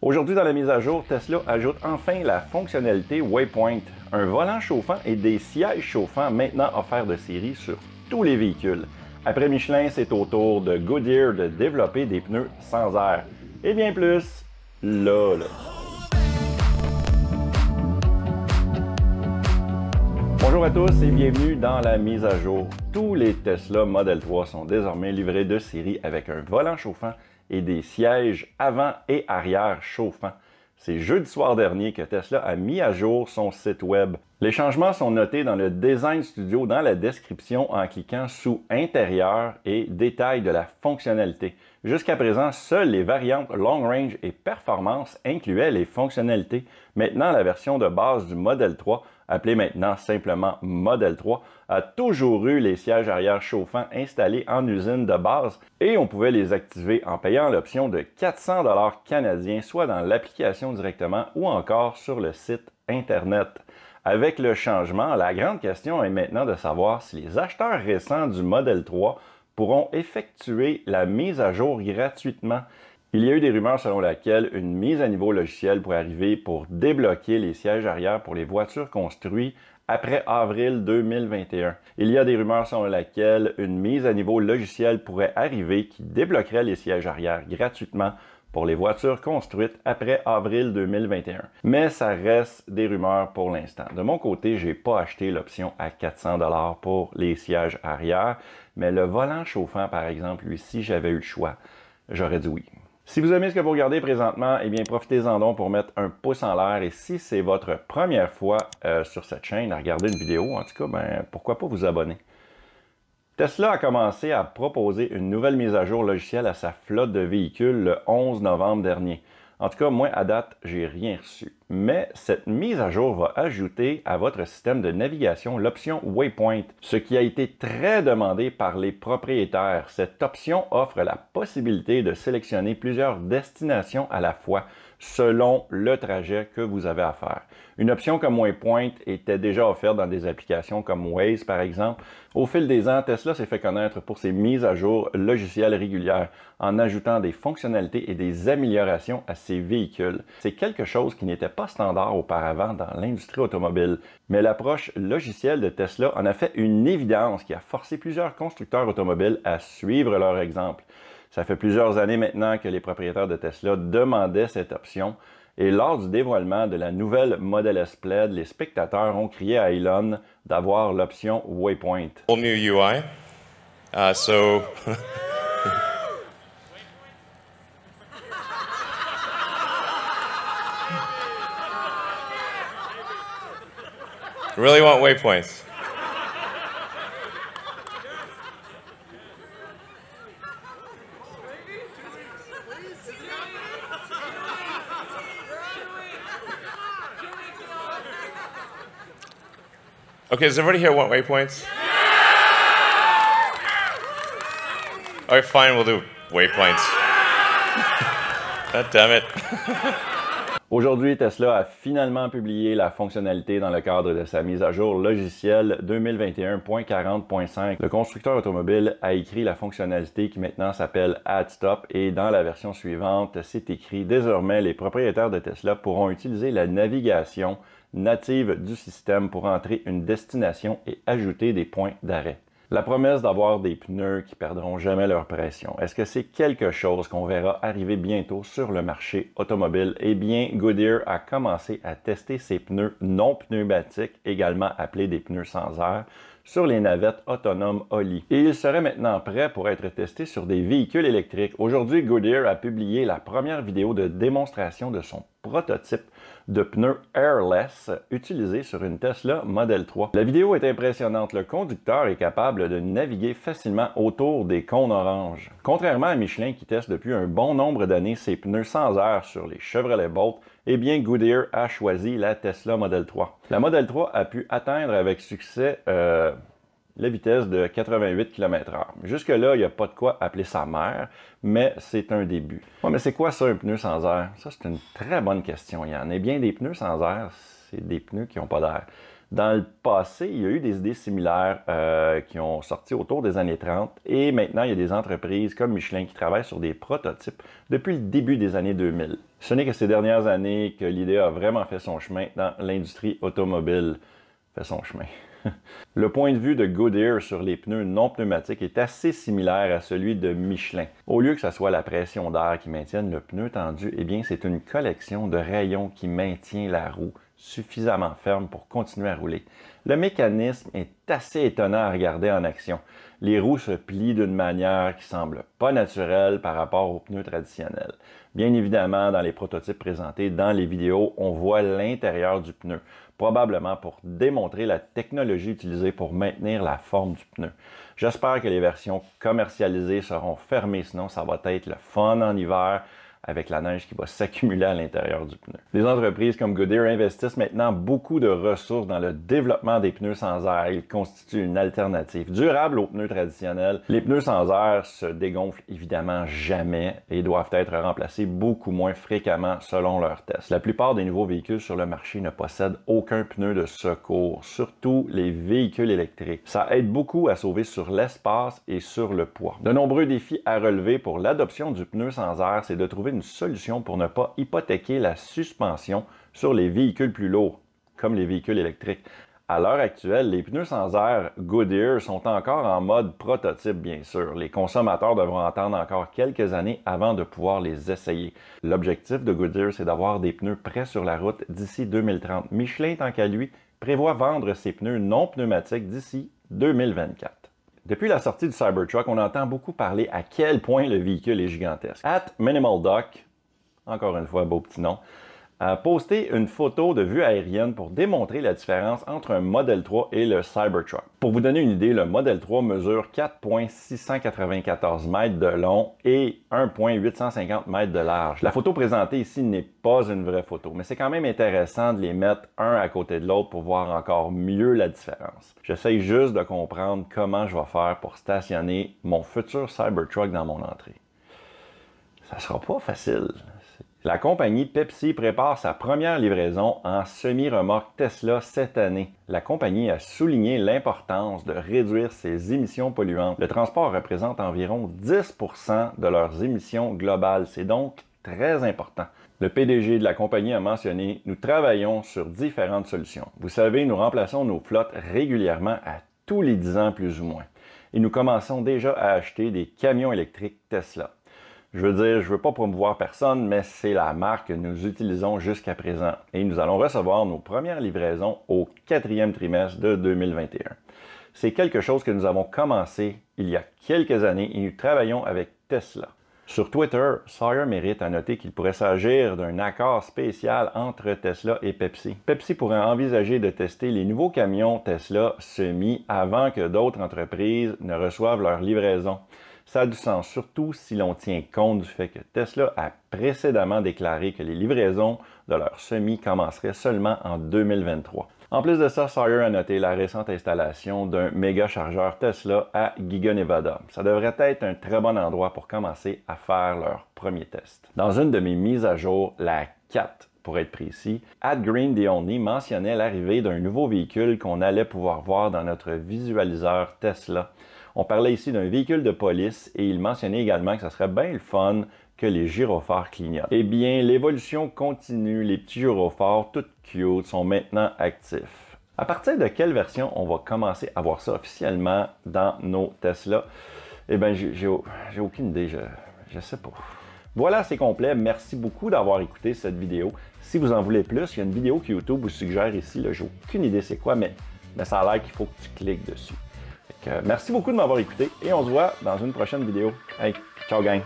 Aujourd'hui, dans la mise à jour, Tesla ajoute enfin la fonctionnalité Waypoint, un volant chauffant et des sièges chauffants maintenant offerts de série sur tous les véhicules. Après Michelin, c'est au tour de Goodyear de développer des pneus sans air. Et bien plus, là. Bonjour à tous et bienvenue dans la mise à jour. Tous les Tesla Model 3 sont désormais livrés de série avec un volant chauffant et des sièges avant et arrière chauffants. C'est jeudi soir dernier que Tesla a mis à jour son site web. Les changements sont notés dans le Design Studio dans la description en cliquant sous Intérieur et Détails de la fonctionnalité. Jusqu'à présent, seules les variantes Long Range et Performance incluaient les fonctionnalités. Maintenant, la version de base du Model 3, appelée maintenant simplement Model 3, a toujours eu les sièges arrière chauffants installés en usine de base et on pouvait les activer en payant l'option de 400 $ canadiens, soit dans l'application directement ou encore sur le site Internet. Avec le changement, la grande question est maintenant de savoir si les acheteurs récents du Model 3 pourront effectuer la mise à jour gratuitement. Il y a eu des rumeurs selon lesquelles une mise à niveau logicielle pourrait arriver pour débloquer les sièges arrière pour les voitures construites après avril 2021. Il y a des rumeurs selon lesquelles une mise à niveau logicielle pourrait arriver qui débloquerait les sièges arrière gratuitement pour les voitures construites après avril 2021. Mais ça reste des rumeurs pour l'instant. De mon côté, je n'ai pas acheté l'option à 400 $ pour les sièges arrière, mais le volant chauffant, par exemple, lui, si j'avais eu le choix, j'aurais dit oui. Si vous aimez ce que vous regardez présentement, eh bien profitez-en donc pour mettre un pouce en l'air et si c'est votre première fois sur cette chaîne à regarder une vidéo, en tout cas, ben, pourquoi pas vous abonner. Tesla a commencé à proposer une nouvelle mise à jour logicielle à sa flotte de véhicules le 11 novembre dernier. En tout cas, moi, à date, j'ai rien reçu. Mais cette mise à jour va ajouter à votre système de navigation l'option Waypoint, ce qui a été très demandé par les propriétaires. Cette option offre la possibilité de sélectionner plusieurs destinations à la fois, selon le trajet que vous avez à faire. Une option comme Waypoint était déjà offerte dans des applications comme Waze, par exemple. Au fil des ans, Tesla s'est fait connaître pour ses mises à jour logicielles régulières, en ajoutant des fonctionnalités et des améliorations à ses véhicules. C'est quelque chose qui n'était pas standard auparavant dans l'industrie automobile. Mais l'approche logicielle de Tesla en a fait une évidence qui a forcé plusieurs constructeurs automobiles à suivre leur exemple. Ça fait plusieurs années maintenant que les propriétaires de Tesla demandaient cette option. Et lors du dévoilement de la nouvelle Model S Plaid, les spectateurs ont crié à Elon d'avoir l'option Waypoint. Whole new UI. Really want waypoints. Okay, does everybody here want waypoints? All right, fine, we'll do waypoints. God damn it. Aujourd'hui, Tesla a finalement publié la fonctionnalité dans le cadre de sa mise à jour logicielle 2021.40.5. Le constructeur automobile a écrit la fonctionnalité qui maintenant s'appelle Add Stop et dans la version suivante, c'est écrit « Désormais, les propriétaires de Tesla pourront utiliser la navigation native du système pour entrer une destination et ajouter des points d'arrêt. » La promesse d'avoir des pneus qui perdront jamais leur pression, est-ce que c'est quelque chose qu'on verra arriver bientôt sur le marché automobile? Eh bien, Goodyear a commencé à tester ses pneus non pneumatiques, également appelés des pneus sans air, sur les navettes autonomes Oli. Et il serait maintenant prêt pour être testé sur des véhicules électriques. Aujourd'hui, Goodyear a publié la première vidéo de démonstration de son prototype de pneus airless utilisé sur une Tesla Model 3. La vidéo est impressionnante. Le conducteur est capable de naviguer facilement autour des cônes orange. Contrairement à Michelin qui teste depuis un bon nombre d'années ses pneus sans air sur les Chevrolet Bolt, eh bien Goodyear a choisi la Tesla Model 3. La Model 3 a pu atteindre avec succès la vitesse de 88 km/h. Jusque-là, il n'y a pas de quoi appeler ça mère, mais c'est un début. Ouais, mais c'est quoi ça, un pneu sans air? Ça, c'est une très bonne question. Il y en a bien des pneus sans air, c'est des pneus qui n'ont pas d'air. Dans le passé, il y a eu des idées similaires qui ont sorti autour des années 30 et maintenant, il y a des entreprises comme Michelin qui travaillent sur des prototypes depuis le début des années 2000. Ce n'est que ces dernières années que l'idée a vraiment fait son chemin dans l'industrie automobile. Fait son chemin. Le point de vue de Goodyear sur les pneus non pneumatiques est assez similaire à celui de Michelin. Au lieu que ce soit la pression d'air qui maintienne le pneu tendu, eh bien c'est une collection de rayons qui maintient la roue suffisamment ferme pour continuer à rouler. Le mécanisme est assez étonnant à regarder en action. Les roues se plient d'une manière qui semble pas naturelle par rapport aux pneus traditionnels. Bien évidemment, dans les prototypes présentés dans les vidéos, on voit l'intérieur du pneu, probablement pour démontrer la technologie utilisée pour maintenir la forme du pneu. J'espère que les versions commercialisées seront fermées, sinon ça va être le fun en hiver, avec la neige qui va s'accumuler à l'intérieur du pneu. Des entreprises comme Goodyear investissent maintenant beaucoup de ressources dans le développement des pneus sans air. Ils constituent une alternative durable aux pneus traditionnels. Les pneus sans air se dégonflent évidemment jamais et doivent être remplacés beaucoup moins fréquemment selon leurs tests. La plupart des nouveaux véhicules sur le marché ne possèdent aucun pneu de secours, surtout les véhicules électriques. Ça aide beaucoup à sauver sur l'espace et sur le poids. De nombreux défis à relever pour l'adoption du pneu sans air, c'est de trouver une solution pour ne pas hypothéquer la suspension sur les véhicules plus lourds, comme les véhicules électriques. À l'heure actuelle, les pneus sans air Goodyear sont encore en mode prototype, bien sûr. Les consommateurs devront attendre encore quelques années avant de pouvoir les essayer. L'objectif de Goodyear, c'est d'avoir des pneus prêts sur la route d'ici 2030. Michelin, tant qu'à lui, prévoit vendre ses pneus non pneumatiques d'ici 2024. Depuis la sortie du Cybertruck, on entend beaucoup parler à quel point le véhicule est gigantesque. @MinimalDoc, encore une fois, beau petit nom, a posté une photo de vue aérienne pour démontrer la différence entre un Model 3 et le Cybertruck. Pour vous donner une idée, le Model 3 mesure 4,694 mètres de long et 1,850 mètres de large. La photo présentée ici n'est pas une vraie photo, mais c'est quand même intéressant de les mettre un à côté de l'autre pour voir encore mieux la différence. J'essaye juste de comprendre comment je vais faire pour stationner mon futur Cybertruck dans mon entrée. Ça sera pas facile. La compagnie Pepsi prépare sa première livraison en semi-remorque Tesla cette année. La compagnie a souligné l'importance de réduire ses émissions polluantes. Le transport représente environ 10% de leurs émissions globales. C'est donc très important. Le PDG de la compagnie a mentionné « Nous travaillons sur différentes solutions. Vous savez, nous remplaçons nos flottes régulièrement à tous les 10 ans plus ou moins. Et nous commençons déjà à acheter des camions électriques Tesla. » Je veux dire, je ne veux pas promouvoir personne, mais c'est la marque que nous utilisons jusqu'à présent. Et nous allons recevoir nos premières livraisons au 4e trimestre de 2021. C'est quelque chose que nous avons commencé il y a quelques années et nous travaillons avec Tesla. Sur Twitter, Sawyer mérite à noter qu'il pourrait s'agir d'un accord spécial entre Tesla et Pepsi. Pepsi pourrait envisager de tester les nouveaux camions Tesla semi avant que d'autres entreprises ne reçoivent leur livraison. Ça a du sens, surtout si l'on tient compte du fait que Tesla a précédemment déclaré que les livraisons de leurs semis commenceraient seulement en 2023. En plus de ça, Sawyer a noté la récente installation d'un méga chargeur Tesla à Giga Nevada. Ça devrait être un très bon endroit pour commencer à faire leur premier test. Dans une de mes mises à jour, la 4, pour être précis, @GreenTheOnly mentionnait l'arrivée d'un nouveau véhicule qu'on allait pouvoir voir dans notre visualiseur Tesla. On parlait ici d'un véhicule de police et il mentionnait également que ça serait bien le fun que les gyrophares clignotent. Eh bien, l'évolution continue. Les petits gyrophares, tout cute, sont maintenant actifs. À partir de quelle version on va commencer à voir ça officiellement dans nos Tesla? Eh bien, j'ai aucune idée, je sais pas. Voilà, c'est complet. Merci beaucoup d'avoir écouté cette vidéo. Si vous en voulez plus, il y a une vidéo que YouTube vous suggère ici. J'ai aucune idée c'est quoi, mais ça a l'air qu'il faut que tu cliques dessus. Merci beaucoup de m'avoir écouté et on se voit dans une prochaine vidéo. Hey, ciao gang!